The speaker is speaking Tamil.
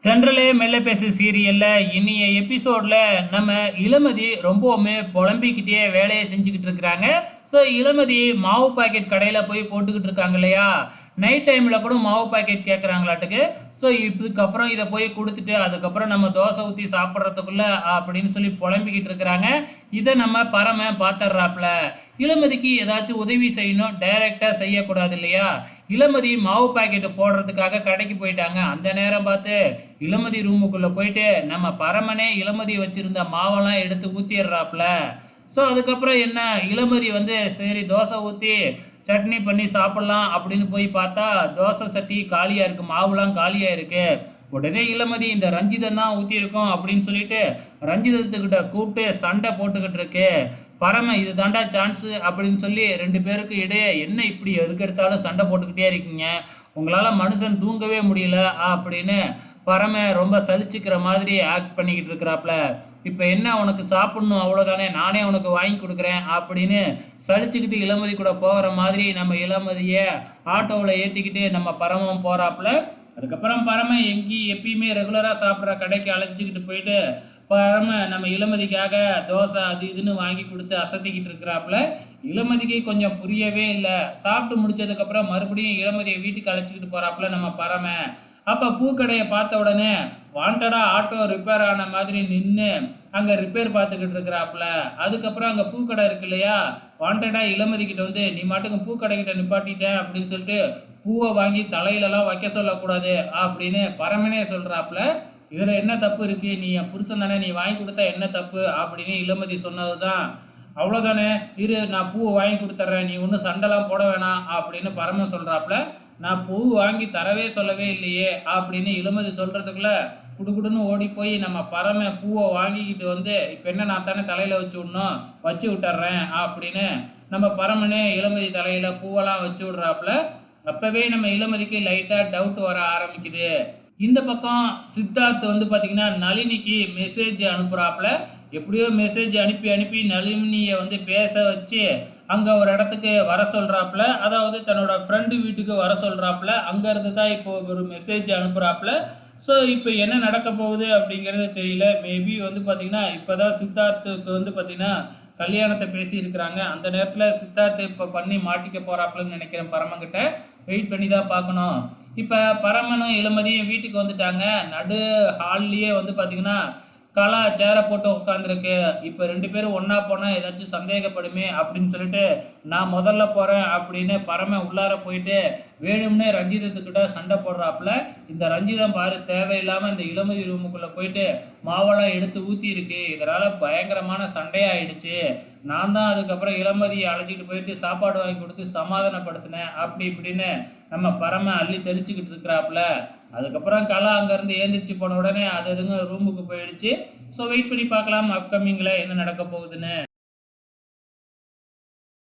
தென்றலே மெல்ல பேசு சீரியல்ல இனிய எபிசோட்ல நம்ம இளமதி ரொம்பவுமே புலம்பிக்கிட்டே வேலையை செஞ்சுக்கிட்டு இருக்கிறாங்க. ஸோ இளமதி மாவு பாக்கெட் கடையில் போய் போட்டுக்கிட்டு இருக்காங்க இல்லையா, நைட் டைமில் கூட மாவு பாக்கெட் கேட்குறாங்களாட்டுக்கு. ஸோ இதுக்கப்புறம் இதை போய் கொடுத்துட்டு அதுக்கப்புறம் நம்ம தோசை ஊற்றி சாப்பிட்றதுக்குள்ள அப்படின்னு சொல்லி புலம்பிக்கிட்டு இருக்கிறாங்க. இதை நம்ம பரம பார்த்துட்றாப்புல. இளமதிக்கு ஏதாச்சும் உதவி செய்யணும், டைரெக்டாக செய்யக்கூடாது இல்லையா. இளமதி மாவு பாக்கெட்டு போடுறதுக்காக கடைக்கு போயிட்டாங்க. அந்த நேரம் பார்த்து இளமதி ரூமுக்குள்ளே போயிட்டு நம்ம பரமனே இளமதி வச்சுருந்த மாவெல்லாம் எடுத்து ஊற்றிடுறாப்புல. ஸோ அதுக்கப்புறம் என்ன, இளமதி வந்து சரி தோசை ஊற்றி சட்னி பண்ணி சாப்பிட்லாம் அப்படின்னு போய் பார்த்தா தோசை சட்டி காலியாக இருக்குது, மாவுலாம் காலியாக இருக்குது. உடனே இளமதி இந்த ரஞ்சிதம் தான் ஊற்றிருக்கோம் அப்படின்னு சொல்லிட்டு ரஞ்சிதத்துக்கிட்ட கூப்பிட்டு சண்டை போட்டுக்கிட்டு இருக்கு. பரம இது தாண்டா சான்ஸு அப்படின்னு சொல்லி ரெண்டு பேருக்கு இடையே என்ன இப்படி எதுக்கு எடுத்தாலும் சண்டை போட்டுக்கிட்டே இருக்கீங்க, உங்களால் மனுஷன் தூங்கவே முடியல அப்படின்னு பரம ரொம்ப சலிச்சுக்கிற மாதிரி ஆக்ட் பண்ணிக்கிட்டு இருக்கிறாப்புல. இப்போ என்ன உனக்கு சாப்பிட்ணும் அவ்வளோதானே, நானே உனக்கு வாங்கி கொடுக்குறேன் அப்படின்னு சலிச்சுக்கிட்டு இளமதி கூட போகிற மாதிரி நம்ம இளமதியை ஆட்டோவில் ஏற்றிக்கிட்டு நம்ம பரமம் போகிறாப்புல. அதுக்கப்புறம் பரம எங்கேயும் எப்பயுமே ரெகுலராக சாப்பிட்ற கடைக்கு அழைச்சிக்கிட்டு போயிட்டு பரம நம்ம இளமதிக்காக தோசை அது இதுன்னு வாங்கி கொடுத்து அசத்திக்கிட்டு இருக்கிறாப்புல. இளமதிக்கு கொஞ்சம் புரியவே இல்லை. சாப்பிட்டு முடிச்சதுக்கப்புறம் மறுபடியும் இளமதியை வீட்டுக்கு அழைச்சிக்கிட்டு போகிறாப்புல நம்ம பரம. அப்போ பூக்கடையை பார்த்த உடனே வாண்டடாக ஆட்டோ ரிப்பேர் ஆன மாதிரி நின்று அங்கே ரிப்பேர் பார்த்துக்கிட்டு இருக்கிறாப்புல. அதுக்கப்புறம் அங்கே பூக்கடை இருக்கு இல்லையா, வாண்டடாக இளமதிக்கிட்ட வந்து நீ மாட்டுக்கு பூக்கடைக்கிட்ட நிப்பாட்டிட்டேன் அப்படின்னு சொல்லிட்டு பூவை வாங்கி தலையிலலாம் வைக்க சொல்லக்கூடாது அப்படின்னு பரமனே சொல்கிறாப்புல. இதில் என்ன தப்பு இருக்குது, நீ என் புருஷன் தானே, நீ வாங்கி கொடுத்தா என்ன தப்பு அப்படின்னு இளமதி சொன்னது தான். அவ்வளோதானே, இரு நான் பூவை வாங்கி கொடுத்துட்றேன், நீ ஒன்றும் சண்டைலாம் போட வேணாம் அப்படின்னு பரமன் சொல்கிறாப்புல. நான் பூ வாங்கி தரவே சொல்லவே இல்லையே அப்படின்னு இளமதி சொல்கிறதுக்குள்ள குடுகுடுன்னு ஓடி போய் நம்ம பரம பூவை வாங்கிக்கிட்டு வந்து இப்போ என்ன நான் தானே தலையில் வச்சு விடணும், வச்சு விட்டுறேன் அப்படின்னு நம்ம பரமனே இளமதி தலையில் பூவெல்லாம் வச்சு விட்றாப்புல. அப்போவே நம்ம இளமதிக்கு லைட்டாக டவுட் வர ஆரம்பிக்குது. இந்த பக்கம் சித்தார்த் வந்து பார்த்திங்கன்னா நளினிக்கு மெசேஜ் அனுப்புகிறாப்புல. எப்படியோ மெசேஜ் அனுப்பி அனுப்பி நளினியை வந்து பேச வச்சு அங்கே ஒரு இடத்துக்கு வர சொல்கிறாப்புல. அதாவது தன்னோட ஃப்ரெண்டு வீட்டுக்கு வர சொல்கிறாப்புல. அங்கேருந்து தான் இப்போ ஒரு மெசேஜ் அனுப்புகிறாப்புல. ஸோ இப்போ என்ன நடக்க போகுது அப்படிங்கிறது தெரியல. மேபி வந்து பார்த்திங்கன்னா இப்போ தான் சித்தார்த்துக்கு வந்து பார்த்திங்கன்னா கல்யாணத்தை பேசியிருக்கிறாங்க. அந்த நேரத்தில் சித்தார்த்தை இப்போ பண்ணி மாட்டிக்க போகிறாப்புலன்னு நினைக்கிறேன். பரமங்கிட்ட வெயிட் பண்ணி தான் பார்க்கணும். இப்போ பரமனும் இளமதியும் வீட்டுக்கு வந்துட்டாங்க. நடு ஹால்லேயே வந்து பார்த்திங்கன்னா கலா சேரை போட்டு உட்காந்துருக்கு. இப்போ ரெண்டு பேரும் ஒன்றா போனால் ஏதாச்சும் சந்தேகப்படுமே அப்படின்னு சொல்லிட்டு நான் முதல்ல போகிறேன் அப்படின்னு பரம உள்ளார போயிட்டு வேணும்னே ரஞ்சிதத்துக்கிட்ட சண்டை போடுறாப்புல. இந்த ரஞ்சிதம் பாரு தேவையில்லாமல் இந்த இளமதி ரூமுக்குள்ளே போயிட்டு மாவெல்லாம் எடுத்து ஊற்றிருக்கு, இதனால் பயங்கரமான சண்டையாகிடுச்சு. நான் தான் அதுக்கப்புறம் இளமதியை அழைச்சிட்டு போயிட்டு சாப்பாடு வாங்கி கொடுத்து சமாதானப்படுத்தினேன் அப்படி இப்படின்னு நம்ம பரம அள்ளி தெளிச்சுக்கிட்டு இருக்கிறாப்புல. அதுக்கப்புறம் கலா அங்கேருந்து ஏந்திரிச்சு போன உடனே அது எதுங்க ரூமுக்கு போயிடுச்சு. ஸோ வெயிட் பண்ணி பார்க்கலாம் அப்கமிங்கில் என்ன நடக்க போகுதுன்னு.